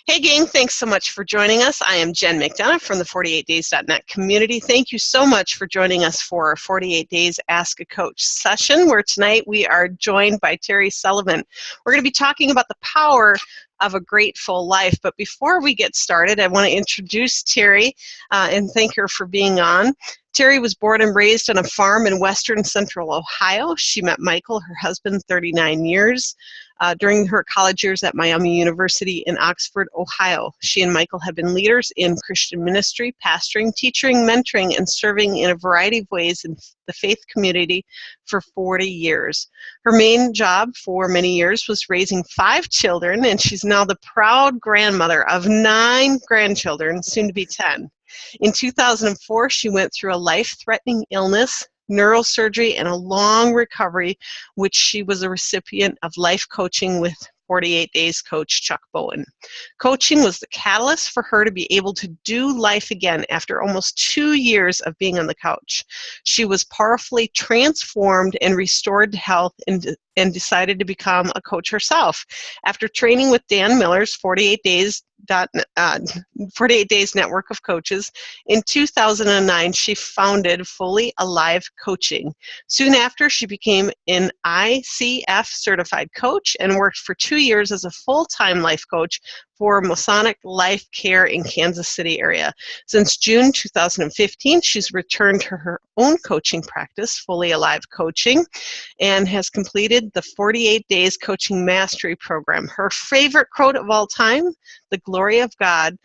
Hey gang, thanks so much for joining us. I am Jen McDonough from the 48days.net community. Thank you so much for joining us for our 48 Days Ask a Coach session, where tonight we are joined by Terri Sullivant. We're going to be talking about the power of a grateful life. But before we get started, I want to introduce Terri and thank her for being on. Terri was born and raised on a farm in western central Ohio. She met Michael, her husband, 39 years. During her college years at Miami University in Oxford, Ohio. She and Michael have been leaders in Christian ministry, pastoring, teaching, mentoring, and serving in a variety of ways in the faith community for 40 years. Her main job for many years was raising 5 children, and she's now the proud grandmother of 9 grandchildren, soon to be 10. In 2004, she went through a life-threatening illness, neurosurgery, and a long recovery, which she was a recipient of life coaching with 48 Days coach Chuck Bowen. Coaching was the catalyst for her to be able to do life again after almost 2 years of being on the couch. She was powerfully transformed and restored to health and decided to become a coach herself. After training with Dan Miller's 48 Days network of coaches, in 2009 she founded Fully Alive Coaching. Soon after, she became an ICF certified coach and worked for 2 years as a full-time life coach for Masonic Life Care in Kansas City area. Since June 2015, she's returned to her own coaching practice, Fully Alive Coaching, and has completed the 48 Days Coaching Mastery Program. Her favorite quote of all time, the glory of God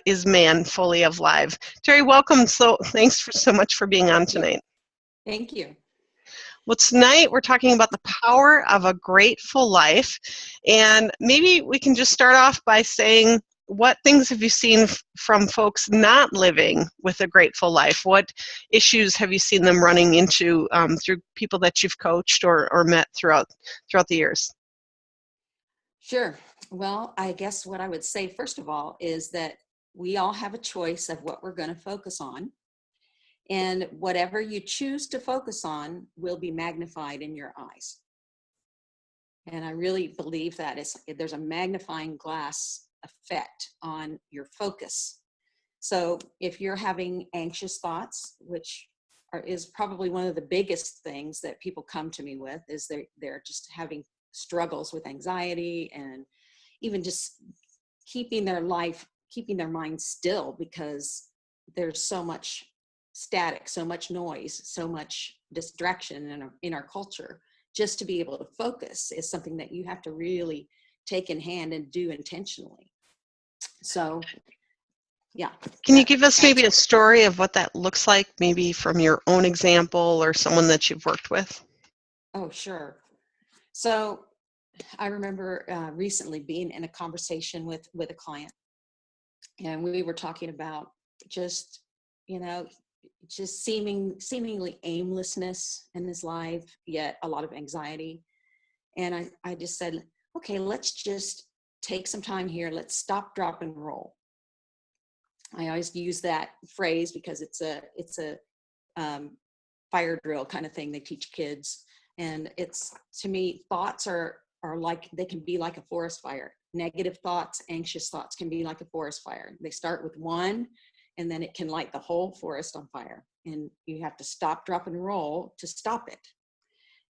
is man fully alive. Terri, welcome. Thanks so much for being on tonight. Thank you. Well, tonight we're talking about the power of a grateful life, and maybe we can just start off by saying, what things have you seen from folks not living with a grateful life? What issues have you seen them running into through people that you've coached or met throughout the years? Sure. Well, I guess what I would say, first of all, is that we all have a choice of what we're going to focus on. And whatever you choose to focus on will be magnified in your eyes. And I really believe that there's a magnifying glass effect on your focus. So if you're having anxious thoughts, which is probably one of the biggest things that people come to me with, is they're just having struggles with anxiety and even just keeping their mind still, because there's so much static, so much noise, so much distraction in our culture. Just to be able to focus is something that you have to really take in hand and do intentionally. So, yeah. Can you give us maybe a story of what that looks like, maybe from your own example or someone that you've worked with? Oh, sure. So I remember recently being in a conversation with a client, and we were talking about just seemingly aimlessness in his life, yet a lot of anxiety. And I just said, okay, let's just take some time here. Let's stop, drop, and roll. I always use that phrase because it's a fire drill kind of thing they teach kids. And it's, to me, thoughts are like, they can be like a forest fire. Negative thoughts, anxious thoughts can be like a forest fire. They start with one, and then it can light the whole forest on fire. And you have to stop, drop, and roll to stop it.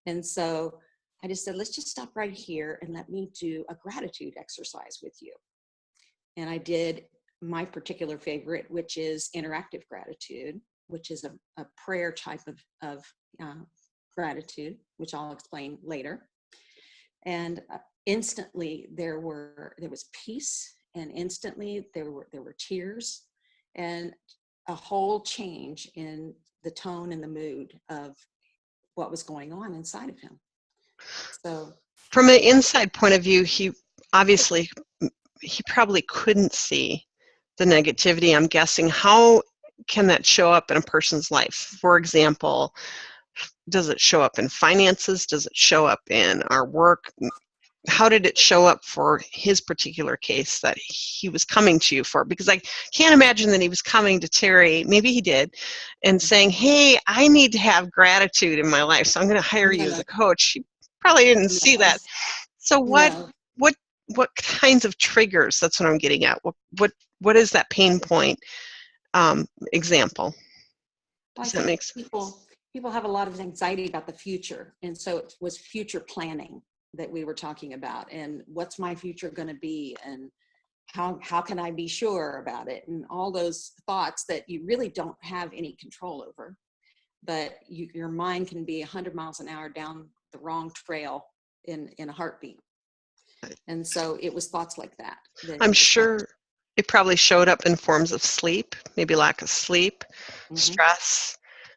And so I just said, let's just stop right here and let me do a gratitude exercise with you. And I did my particular favorite, which is interactive gratitude, which is a prayer type of gratitude, which I'll explain later. And instantly there was peace, and instantly there were tears, and a whole change in the tone and the mood of what was going on inside of him. So, from an inside point of view, he probably couldn't see the negativity, I'm guessing. How can that show up in a person's life? For example, does it show up in finances? Does it show up in our work? How did it show up for his particular case that he was coming to you for? Because I can't imagine that he was coming to Terri, maybe he did, and saying, hey, I need to have gratitude in my life, so I'm going to hire you as a coach. He probably didn't see that. So what what kinds of triggers? That's what I'm getting at. What is that pain point example? I Does that think make sense? people have a lot of anxiety about the future, and so it was future planning that we were talking about, and what's my future going to be, and how can I be sure about it, and all those thoughts that you really don't have any control over, but your mind can be 100 miles an hour down the wrong trail in a heartbeat. And so it was thoughts like that I'm he was having. sure it probably showed up in forms of sleep, maybe lack of sleep, Mm-hmm, stress,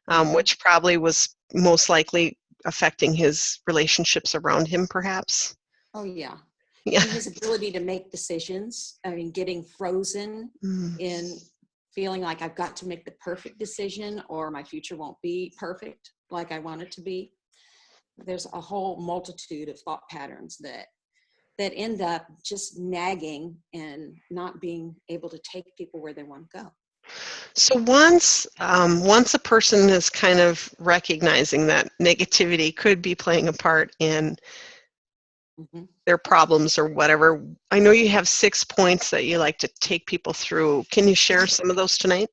mm-hmm. which probably was most likely affecting his relationships around him, perhaps. Oh yeah. Yeah. And his ability to make decisions, I mean, getting frozen Mm. in feeling like I've got to make the perfect decision or my future won't be perfect like I want it to be. There's a whole multitude of thought patterns that end up just nagging and not being able to take people where they want to go. So once a person is kind of recognizing that negativity could be playing a part in Mm-hmm. their problems or whatever, I know you have 6 points that you like to take people through. Can you share some of those tonight?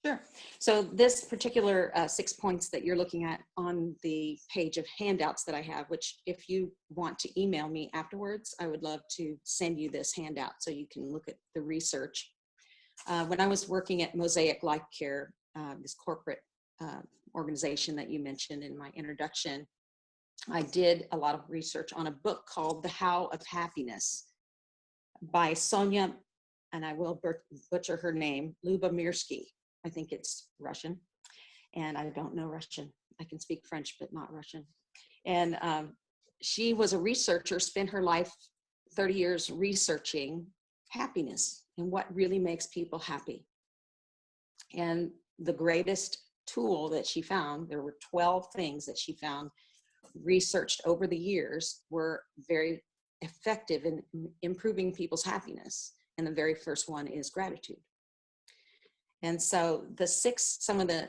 Sure. So this particular 6 points that you're looking at on the page of handouts that I have, which if you want to email me afterwards, I would love to send you this handout so you can look at the research. When I was working at Mosaic Life Care, this corporate organization that you mentioned in my introduction, I did a lot of research on a book called The How of Happiness by Sonia, and I will butcher her name, Lubomirsky. I think it's Russian, and I don't know Russian. I can speak French, but not Russian. And she was a researcher, spent her life 30 years researching happiness and what really makes people happy. And the greatest tool that she found, there were 12 things that she found researched over the years were very effective in improving people's happiness. And the very first one is gratitude. And so some of the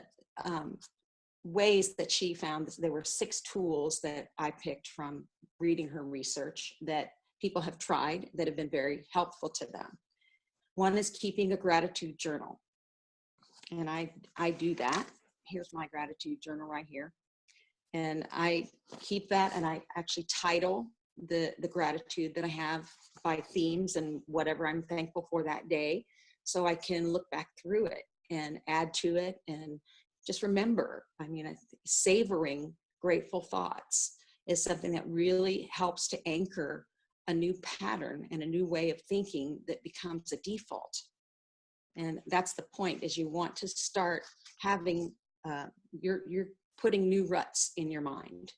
ways that she found, there were 6 tools that I picked from reading her research that people have tried that have been very helpful to them. One is keeping a gratitude journal. And I do that. Here's my gratitude journal right here. And I keep that, and I actually title the gratitude that I have by themes and whatever I'm thankful for that day. So I can look back through it and add to it and just remember. I mean, savoring grateful thoughts is something that really helps to anchor a new pattern and a new way of thinking that becomes a default. And that's the point, is you want to start having, you're putting new ruts in your mind.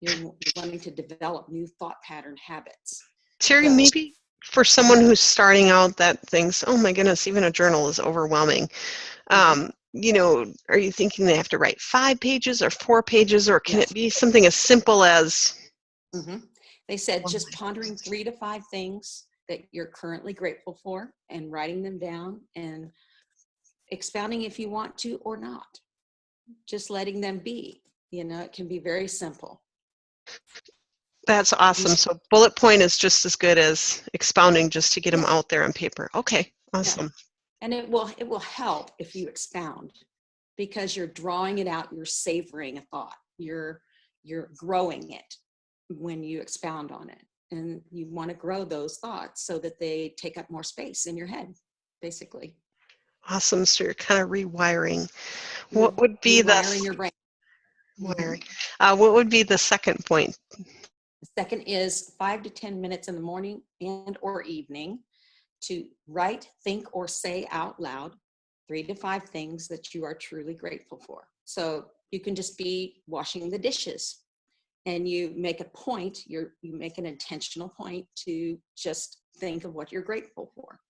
You're wanting to develop new thought pattern habits. Terry, So, maybe for someone who's starting out that thinks, oh my goodness, even a journal is overwhelming. Are you thinking they have to write 5 pages or 4 pages, or can it yes. be something as simple as? They said just pondering 3 to 5 things that you're currently grateful for and writing them down and expounding if you want to or not. Just letting them be. It can be very simple. That's awesome. So bullet point is just as good as expounding, just to get them out there on paper. Okay, awesome. Yeah. And it will help if you expound, because you're drawing it out, you're savoring a thought, you're growing it when you expound on it. And you want to grow those thoughts so that they take up more space in your head, basically. Awesome. So you're kind of rewiring. What would be rewiring your brain. What would be the second point? The second is 5 to 10 minutes in the morning and or evening to write, think, or say out loud 3 to 5 things that you are truly grateful for. So you can just be washing the dishes, and you make a point, you make an intentional point to just think of what you're grateful for.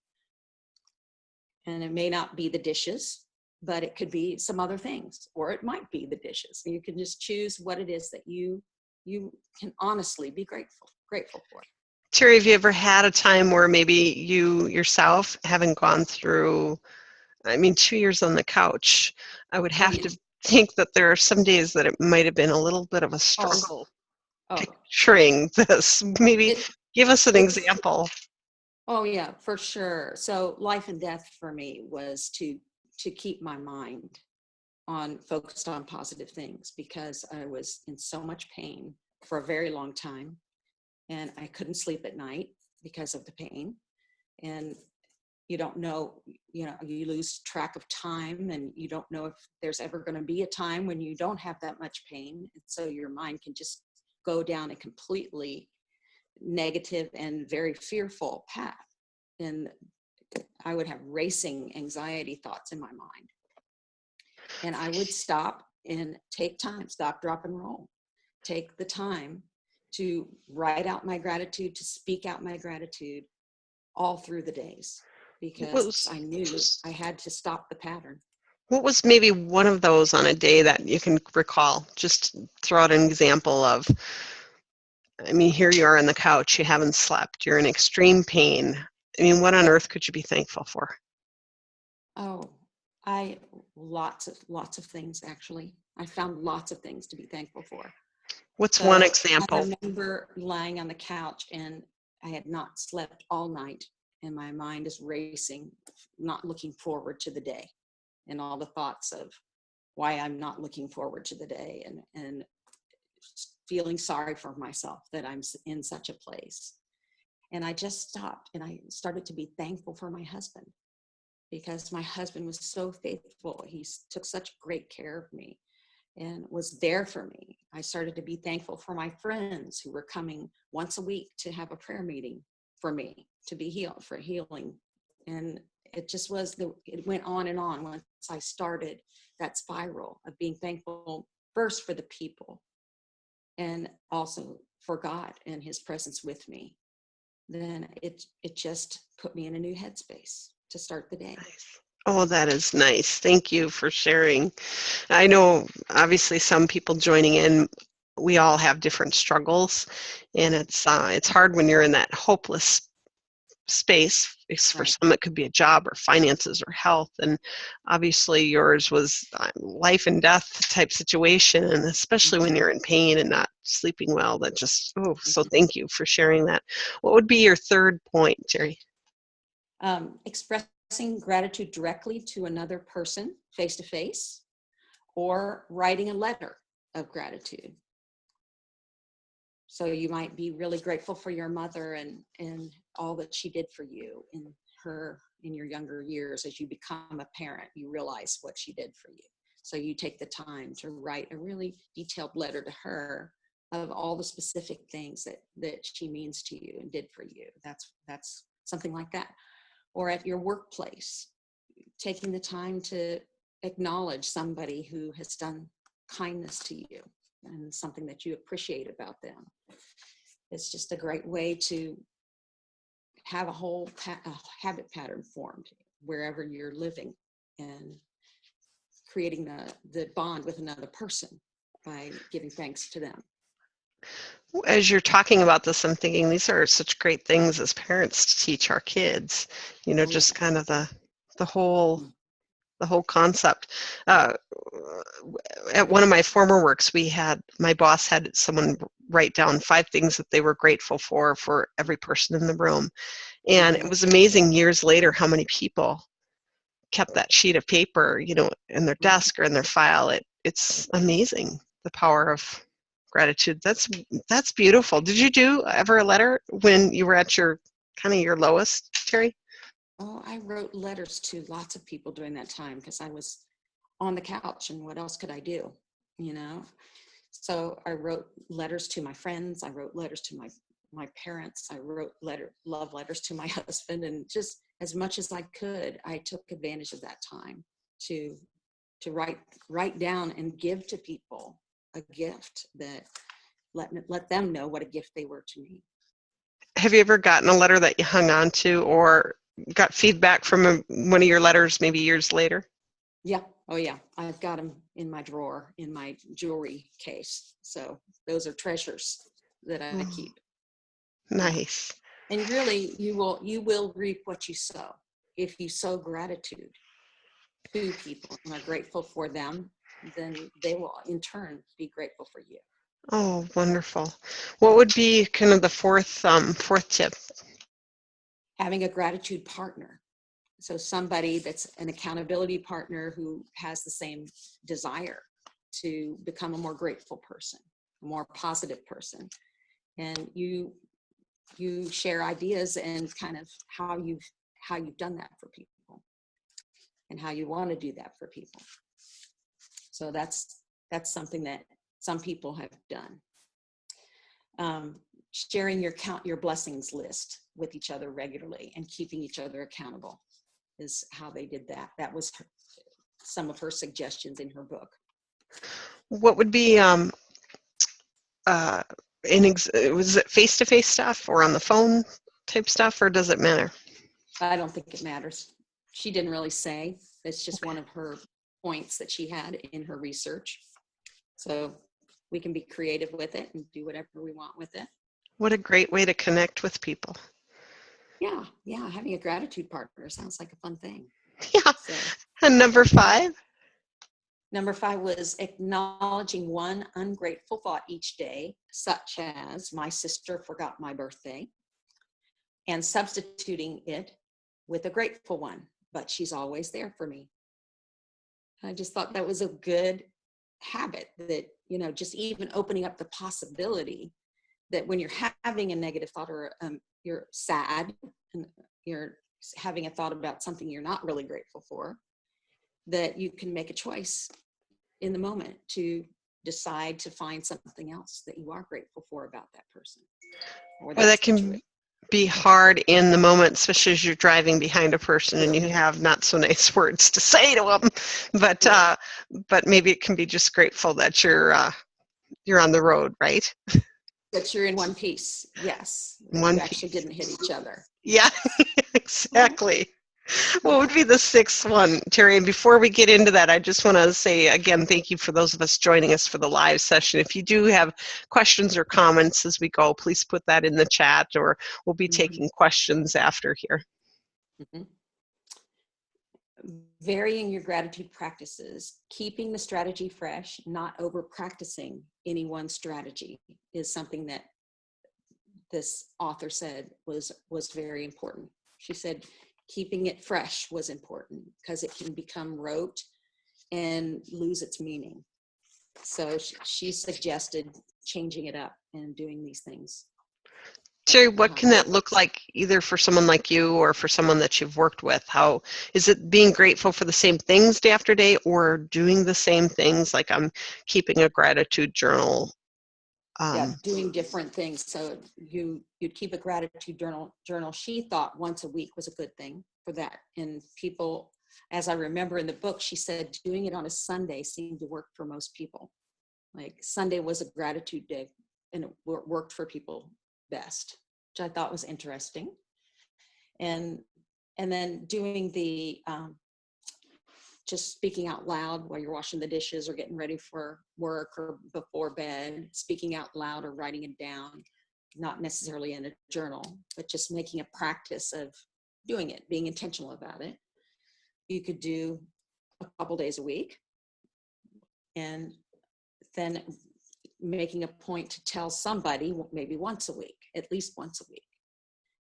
And it may not be the dishes, but it could be some other things, or it might be the dishes. You can just choose what it is that you can honestly be grateful for. Terry, have you ever had a time where maybe you yourself, having gone through, 2 years on the couch, I would have to think that there are some days that it might have been a little bit of a struggle picturing this. Maybe Give us an It's, example. oh yeah, for sure. So life and death for me was to keep my mind on focused on positive things, because I was in so much pain for a very long time, and I couldn't sleep at night because of the pain. And you don't know, you lose track of time, and you don't know if there's ever going to be a time when you don't have that much pain. And so your mind can just go down a completely negative and very fearful path. And I would have racing anxiety thoughts in my mind. And I would stop and take time, stop, drop, and roll. Take the time to write out my gratitude, to speak out my gratitude all through the days, What because was, I knew I had to stop the pattern. what was maybe one of those on a day that you can recall? Just throw out an example of, I mean, here you are on the couch, you haven't slept, you're in extreme pain. I mean, what on earth could you be thankful for? Oh, I lots of things actually. I found lots of things to be thankful for. What's one So I example? remember lying on the couch, and I had not slept all night, and my mind is racing, not looking forward to the day, and all the thoughts of why I'm not looking forward to the day, and feeling sorry for myself that I'm in such a place. And I just stopped, and I started to be thankful for my husband, because my husband was so faithful. He took such great care of me and was there for me. I started to be thankful for my friends who were coming once a week to have a prayer meeting for me, to be healed, for healing. And it just it went on and on once I started that spiral of being thankful first for the people, and also for God and his presence with me. Then it just put me in a new headspace to start the day. Nice. Oh, that is nice. Thank you for sharing. I know obviously some people joining in, we all have different struggles, and it's hard when you're in that hopeless space. For Right. some, it could be a job or finances or health, and obviously yours was life and death type situation, and especially when Mhm. you're in pain and not sleeping well. That just, oh, so Mhm. thank you for sharing that. What would be your third point, Terri? Expressing gratitude directly to another person face to face, or writing a letter of gratitude. So you might be really grateful for your mother and all that she did for you in your younger years. As you become a parent, you realize what she did for you. So you take the time to write a really detailed letter to her of all the specific things that she means to you and did for you. That's something like that. Or at your workplace, taking the time to acknowledge somebody who has done kindness to you and something that you appreciate about them. It's just a great way to have a habit pattern formed wherever you're living, and creating the bond with another person by giving thanks to them. As you're talking about this, I'm thinking these are such great things as parents to teach our kids. You know, Oh yeah. just kind of the whole the whole concept. Uh, at one of my former works, we had my boss had someone write down 5 things that they were grateful for every person in the room, and Mm-hmm. it was amazing years later how many people kept that sheet of paper, you know, in their desk or in their file. It's amazing the power of gratitude. That's beautiful. Did you do ever a letter when you were at your kind of your lowest, Terri? Oh, I wrote letters to lots of people during that time because I was on the couch, and what else could I do? You know, so I wrote letters to my friends. I wrote letters to my parents. I wrote love letters to my husband, and just as much as I could, I took advantage of that time to write down and give to people a gift that let them know what a gift they were to me. Have you ever gotten a letter that you hung on to or got feedback from one of your letters maybe years later? Yeah. Oh yeah. I've got them in my drawer in my jewelry case. So those are treasures that I Oh, keep. Yeah. nice. And really, you will reap what you sow. If you sow gratitude to people and are grateful for them, then they will in turn be grateful for you. Oh, wonderful. What would be kind of the fourth tip? Having a gratitude partner. So somebody that's an accountability partner who has the same desire to become a more grateful person, a more positive person. And you share ideas and kind of how you've done that for people and how you want to do that for people. So that's something that some people have done. Sharing your blessings list with each other regularly and keeping each other accountable is how they did that. That was some of her suggestions in her book. What would be was it face-to-face stuff or on the phone type stuff, or does it matter? I don't think it matters. She didn't really say. It's just one of her points that she had in her research. So we can be creative with it and do whatever we want with it. What a great way to connect with people. Yeah. Having a gratitude partner sounds like a fun thing. Yeah. So, And number 5? Number 5 was acknowledging one ungrateful thought each day, such as my sister forgot my birthday, and substituting it with a grateful one, but she's always there for me. I just thought that was a good habit that, just even opening up the possibility that when you're having a negative thought or you're sad and you're having a thought about something you're not really grateful for, that you can make a choice in the moment to decide to find something else that you are grateful for about that person or Well, that that can situation. be hard in the moment, especially as you're driving behind a person and you have not so nice words to say to them. But maybe it can be just grateful that you're on the road, right? That you're in one piece. Yes. That you One actually piece. didn't hit each other. Yeah, exactly. What would be the 6th one, Terri? And before we get into that, I just want to say again, thank you for those of us joining us for the live session. If you do have questions or comments as we go, please put that in the chat, or we'll be taking questions after here. Mm-hmm. Varying your gratitude practices, keeping the strategy fresh, not over practicing any one strategy is something that this author said was very important. She said keeping it fresh was important because it can become rote and lose its meaning. So she suggested changing it up and doing these things. Terri, what can that look like either for someone like you or for someone that you've worked with? How is it being grateful for the same things day after day, or doing the same things, like I'm keeping a gratitude journal? Yeah, doing different things. So you'd keep a gratitude journal. She thought once a week was a good thing for that. And people, as I remember in the book, she said doing it on a Sunday seemed to work for most people. Like Sunday was a gratitude day and it worked for people best, which I thought was interesting. And then doing the just speaking out loud while you're washing the dishes or getting ready for work or before bed, speaking out loud or writing it down, not necessarily in a journal, but just making a practice of doing it, being intentional about it. You could do a couple days a week and then making a point to tell somebody maybe once a week, at least once a week,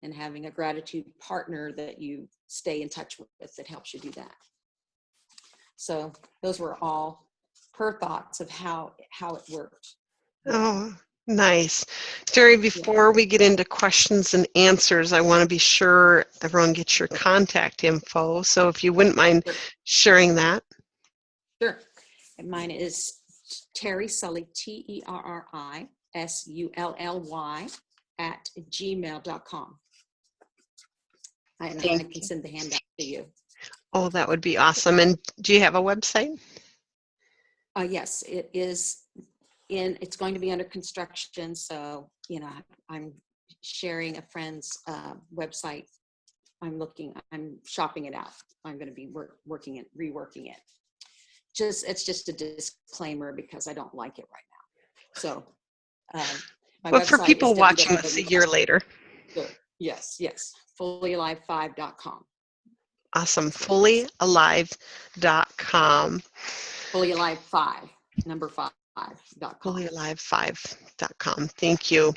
and having a gratitude partner that you stay in touch with that helps you do that. So those were all her thoughts of how it worked. Oh, nice. Terri, before we get into questions and answers, I want to be sure everyone gets your contact info. So if you wouldn't mind sharing that. Sure. And mine is Terri Sully, TerriSully @gmail.com. And I can send the handout to you. Oh, that would be awesome. And do you have a website? Yes, it is. It's going to be under construction. So, I'm sharing a friend's website. I'm shopping it out. I'm going to be reworking it. It's just a disclaimer because I don't like it right now. So, my but website for people is watching this a year later. Sure. Yes. fullyalive5.com. Awesome. Fullyalive.com. Fully Alive 5, number 5. FullyAlive5.com. Thank you.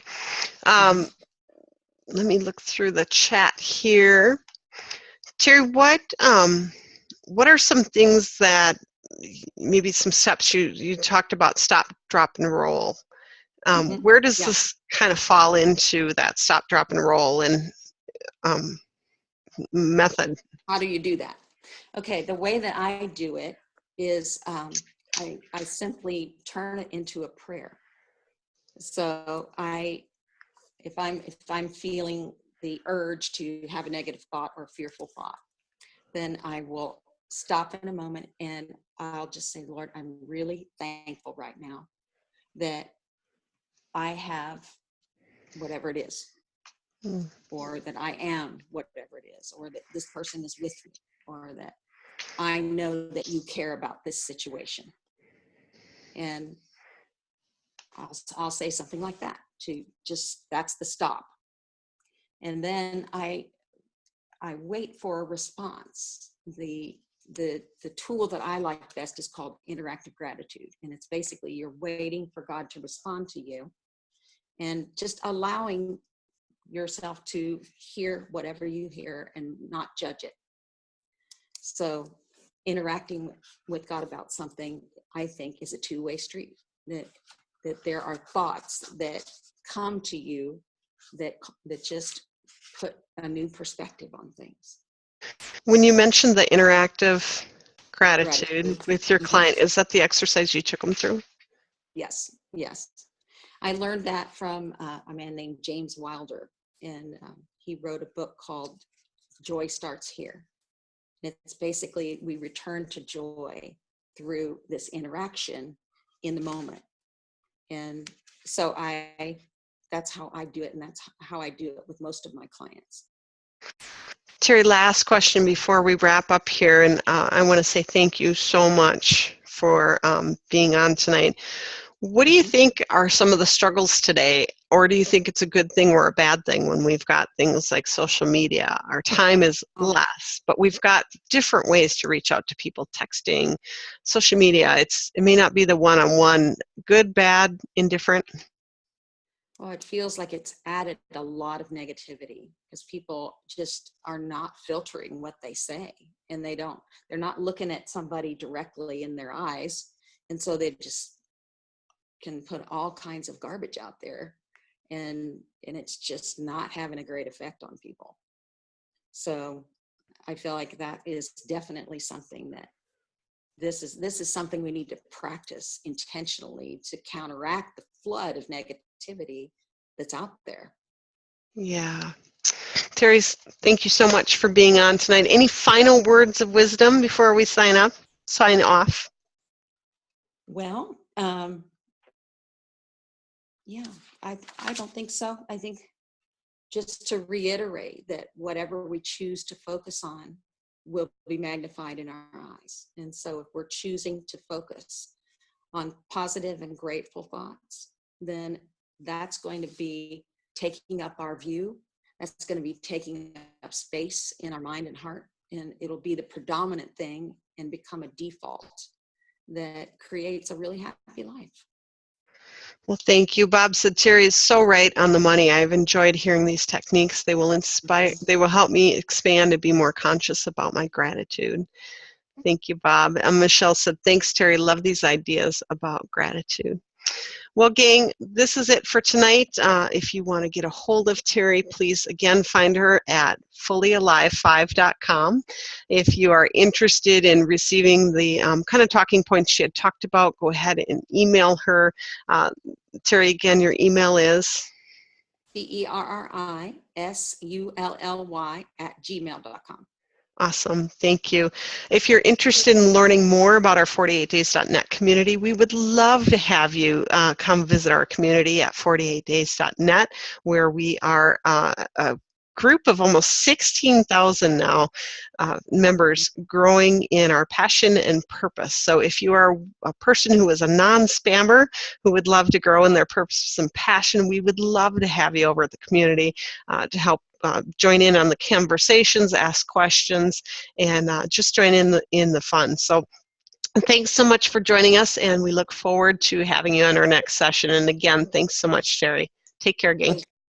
Let me look through the chat here. Terri, what are some things that, maybe some steps you talked about, stop, drop, and roll? Where does this kind of fall into that stop, drop, and roll and method? How do you do that? Okay, the way that I do it is I simply turn it into a prayer. So if I'm feeling the urge to have a negative thought or a fearful thought, then I will stop in a moment and I'll just say, Lord, I'm really thankful right now that I have whatever it is, or that I am whatever it is, or that this person is with me, or that I know that you care about this situation. And I'll say something like that to just, that's the stop. And then I wait for a response. The tool that I like best is called interactive gratitude. And it's basically you're waiting for God to respond to you and just allowing yourself to hear whatever you hear and not judge it. So interacting with God about something, I think, is a two-way street. That there are thoughts that come to you that just put a new perspective on things. When you mentioned the interactive gratitude with your client, is that the exercise you took them through? Yes. I learned that from a man named James Wilder, and he wrote a book called Joy Starts Here. It's basically, we return to joy through this interaction in the moment. And so that's how I do it, and that's how I do it with most of my clients. Terri, last question before we wrap up here, and I want to say thank you so much for being on tonight. What do you think are some of the struggles today, or do you think it's a good thing or a bad thing when we've got things like social media? Our time is less, but we've got different ways to reach out to people, texting, social media. It may not be the one-on-one. Good, bad, indifferent? Well, it feels like it's added a lot of negativity because people just are not filtering what they say, and they're not looking at somebody directly in their eyes. And so they just can put all kinds of garbage out there, and it's just not having a great effect on people. So I feel like that is definitely something that this is something we need to practice intentionally to counteract the flood of negativity that's out there. Yeah. Terri, thank you so much for being on tonight. Any final words of wisdom before we sign off? Well, yeah, I don't think so. I think just to reiterate that whatever we choose to focus on will be magnified in our eyes. And so if we're choosing to focus on positive and grateful thoughts, then that's going to be taking up our view. That's going to be taking up space in our mind and heart. And it'll be the predominant thing and become a default that creates a really happy life. Well, thank you. Bob said Terri is so right on the money. I've enjoyed hearing these techniques. They will inspire, they will help me expand and be more conscious about my gratitude. Thank you, Bob. And Michelle said, thanks, Terri. Love these ideas about gratitude. Well, gang, this is it for tonight. If you want to get a hold of Terri, please, again, find her at fullyalive5.com. If you are interested in receiving the kind of talking points she had talked about, go ahead and email her. Terri, again, your email is? TerriSully@gmail.com. Awesome. Thank you. If you're interested in learning more about our 48days.net community, we would love to have you come visit our community at 48days.net, where we are a group of almost 16,000 now members growing in our passion and purpose. So if you are a person who is a non-spammer who would love to grow in their purpose and passion, we would love to have you over at the community to help join in on the conversations, ask questions, and just join in the fun. So Thanks so much for joining us, and we look forward to having you on our next session. And again, thanks so much, Terri. Take care, gang.